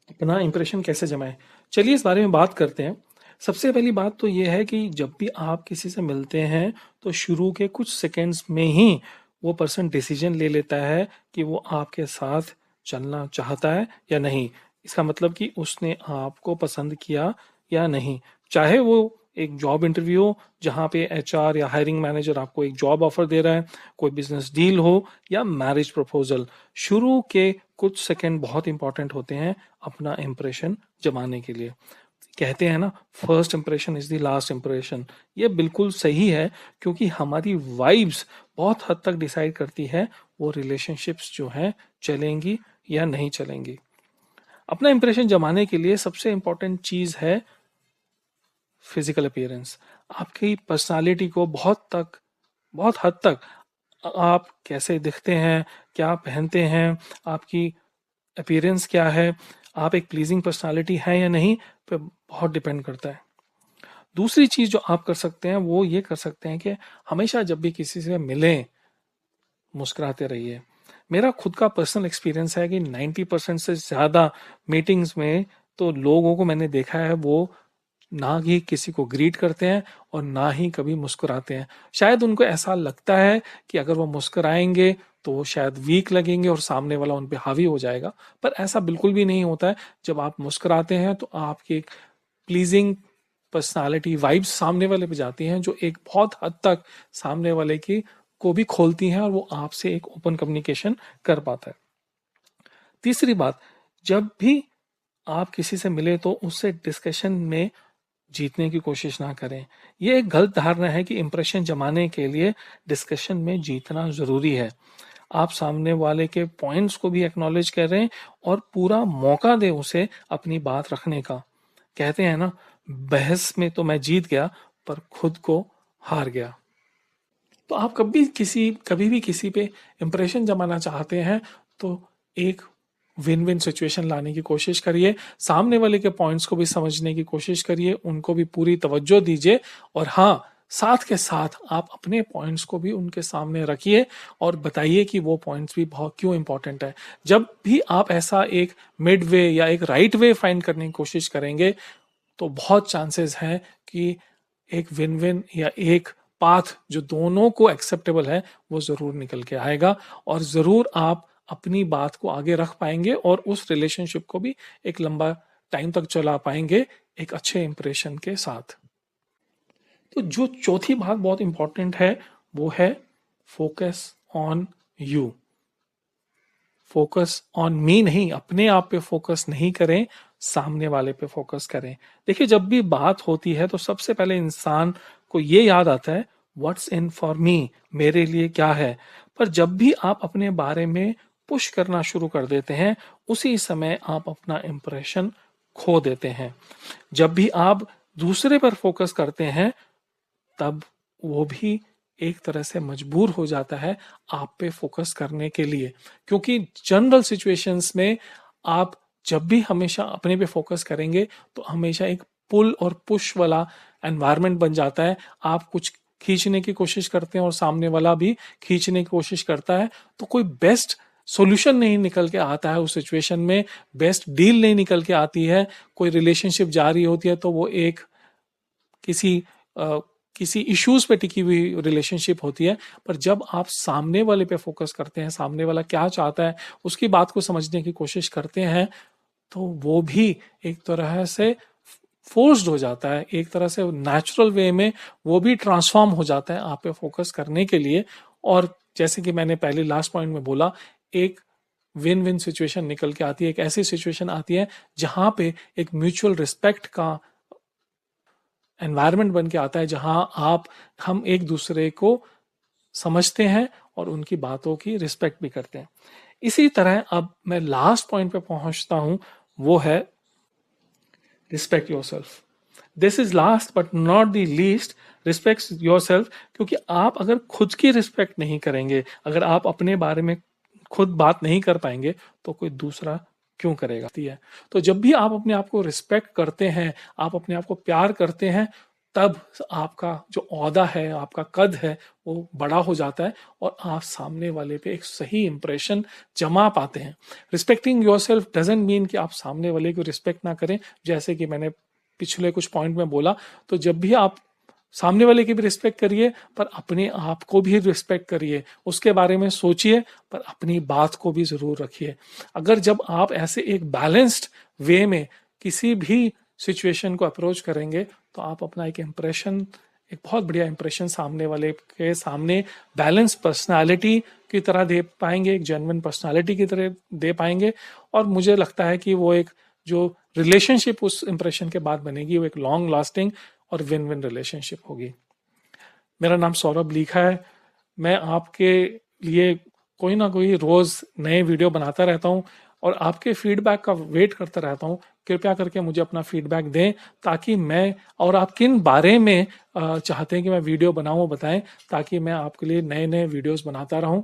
अपना इंप्रेशन कैसे जमाएं? चलिए इस बारे में बात करते हैं। सबसे पहली बात तो ये है कि जब भी आप किसी से मिलते हैं तो शुरू के कुछ सेकंड्स में ही वो पर्सन डिसीजन ले लेता है कि वो आपके साथ चलना चाहता है या नहीं। इसका मतलब कि उसने आपको पसंद किया या नहीं। चाहे वो एक जॉब इंटरव्यू हो जहाँ पे एचआर या हायरिंग मैनेजर आपको एक जॉब ऑफर दे रहा है, कोई बिजनेस डील हो या मैरिज प्रपोजल, शुरू के कुछ सेकंड बहुत इंपॉर्टेंट होते हैं अपना इंप्रेशन जमाने के लिए। कहते हैं ना, first impression is the last impression. ये बिल्कुल सही है, क्योंकि हमारी वाइब्स बहुत हद तक डिसाइड करती है वो रिलेशनशिप्स जो हैं चलेंगी या नहीं चलेंगी। अपना इंप्रेशन जमाने के लिए सबसे इंपॉर्टेंट चीज है फिजिकल अपीयरेंस। आपकी पर्सनालिटी को बहुत हद तक आप कैसे दिखते हैं, क्या पहनते हैं, आपकी अपीयरेंस क्या है, आप एक प्लीजिंग पर्सनालिटी है या नहीं, पे बहुत डिपेंड करता है। दूसरी चीज जो आप कर सकते हैं वो ये कर सकते हैं कि हमेशा जब भी किसी से मिलें मुस्कुराते रहिए। मेरा खुद का पर्सनल एक्सपीरियंस है कि 90% से ज़्यादा मीटिंग्स में तो लोगों को मैंने देखा है वो ना ही किसी को ग्रीट करते हैं और ना ही कभी मुस्कुराते हैं। शायद उनको ऐसा लगता है कि अगर वो मुस्कुराएंगे तो वो शायद वीक लगेंगे और सामने वाला उन पे हावी हो जाएगा, पर ऐसा बिल्कुल भी नहीं होता है। जब आप मुस्कुराते हैं तो आपकी एक प्लीजिंग पर्सनालिटी वाइब्स सामने वाले पे जाती हैं, जो एक बहुत हद तक सामने वाले की को भी खोलती हैं और वो आपसे एक ओपन कम्युनिकेशन कर पाता है। तीसरी बात, जब भी आप किसी से मिले तो उससे डिस्कशन में जीतने की कोशिश ना करें। ये एक गलत धारणा है कि इंप्रेशन जमाने के लिए डिस्कशन में जीतना जरूरी है। आप सामने वाले के पॉइंट्स को भी एक्नॉलेज करें और पूरा मौका दें उसे अपनी बात रखने का। कहते हैं ना, बहस में तो मैं जीत गया पर खुद को हार गया। तो आप कभी भी किसी पे इंप्रेशन जमाना चाहते हैं तो एक विन विन सिचुएशन लाने की कोशिश करिए। सामने वाले के पॉइंट्स को भी समझने की कोशिश करिए, उनको भी पूरी तवज्जो दीजिए। और हाँ, साथ के साथ आप अपने पॉइंट्स को भी उनके सामने रखिए और बताइए कि वो पॉइंट्स भी बहुत क्यों इंपॉर्टेंट है। जब भी आप ऐसा एक मिड वे या एक राइट वे फाइंड करने की कोशिश करेंगे तो बहुत चांसेस हैं कि एक विन विन या एक पाथ जो दोनों को एक्सेप्टेबल है वो जरूर निकल के आएगा, और जरूर आप अपनी बात को आगे रख पाएंगे और उस रिलेशनशिप को भी एक लंबा टाइम तक चला पाएंगे एक अच्छे इंप्रेशन के साथ। तो जो चौथी बात बहुत इंपॉर्टेंट है वो है focus on you. Focus on me नहीं, अपने आप पे फोकस नहीं करें, सामने वाले पे फोकस करें। देखिए, जब भी बात होती है तो सबसे पहले इंसान को ये याद आता है व्हाट्स इन फॉर मी, मेरे लिए क्या है। पर जब भी आप अपने बारे में पुश करना शुरू कर देते हैं उसी समय आप अपना इंप्रेशन खो देते हैं। जब भी आप दूसरे पर फोकस करते हैं तब वो भी एक तरह से मजबूर हो जाता है आप पे फोकस करने के लिए, क्योंकि जनरल सिचुएशंस में आप जब भी हमेशा अपने पे फोकस करेंगे तो हमेशा एक पुल और पुश वाला एनवायरनमेंट बन जाता है। आप कुछ खींचने की कोशिश करते हैं और सामने वाला भी खींचने की कोशिश करता है, तो कोई बेस्ट सॉल्यूशन नहीं निकल के आता है उस सिचुएशन में, बेस्ट डील नहीं निकल के आती है। कोई रिलेशनशिप जारी होती है तो वो एक किसी अ, किसी इश्यूज पे टिकी हुई रिलेशनशिप होती है। पर जब आप सामने वाले पे फोकस करते हैं, सामने वाला क्या चाहता है उसकी बात को समझने की कोशिश करते हैं, तो वो भी एक तरह से फोर्स्ड हो जाता है, एक तरह से नेचुरल वे में वो भी ट्रांसफॉर्म हो जाता है आप पे फोकस करने के लिए। और जैसे कि मैंने पहले लास्ट पॉइंट में बोला, एक विन विन सिचुएशन निकल के आती है, एक ऐसी सिचुएशन आती है जहां पे एक म्यूचुअल रिस्पेक्ट का एनवायरनमेंट बन के आता है, जहां हम एक दूसरे को समझते हैं और उनकी बातों की रिस्पेक्ट भी करते हैं। इसी तरह अब मैं लास्ट पॉइंट पे पहुंचता हूं, वो है respect yourself. This is last but not the least, respect yourself. क्योंकि आप अगर खुद की रिस्पेक्ट नहीं करेंगे, अगर आप अपने बारे में खुद बात नहीं कर पाएंगे तो कोई दूसरा क्यों करेगा। तो जब भी आप अपने आप को रिस्पेक्ट करते हैं, आप अपने आप को प्यार करते हैं, तब आपका जो ओहदा है, आपका कद है, वो बड़ा हो जाता है और आप सामने वाले पे एक सही इंप्रेशन जमा पाते हैं। रिस्पेक्टिंग योरसेल्फ डजंट मीन कि आप सामने वाले को रिस्पेक्ट ना करें। जैसे कि मैंने पिछले कुछ पॉइंट में बोला, तो जब भी आप सामने वाले की भी रिस्पेक्ट करिए, पर अपने आप को भी रिस्पेक्ट करिए, उसके बारे में सोचिए, पर अपनी बात को भी जरूर रखिए। अगर जब आप ऐसे एक बैलेंस्ड वे में किसी भी सिचुएशन को अप्रोच करेंगे, तो आप अपना एक इंप्रेशन, एक बहुत बढ़िया इंप्रेशन सामने वाले के सामने बैलेंस पर्सनालिटी की तरह दे पाएंगे, एक जेन्युइन पर्सनालिटी की तरह दे पाएंगे। और मुझे लगता है कि वो एक जो रिलेशनशिप उस इंप्रेशन के बाद बनेगी, वो एक लॉन्ग लास्टिंग और विन विन रिलेशनशिप होगी। मेरा नाम सौरभ लीखा है। मैं आपके लिए कोई ना कोई रोज नए वीडियो बनाता रहता हूँ और आपके फीडबैक का वेट करता रहता हूँ। कृपया करके मुझे अपना फीडबैक दें, ताकि मैं, और आप किन बारे में चाहते हैं कि मैं वीडियो बनाऊं, बताएं, ताकि मैं आपके लिए नए नए वीडियोस बनाता रहूं।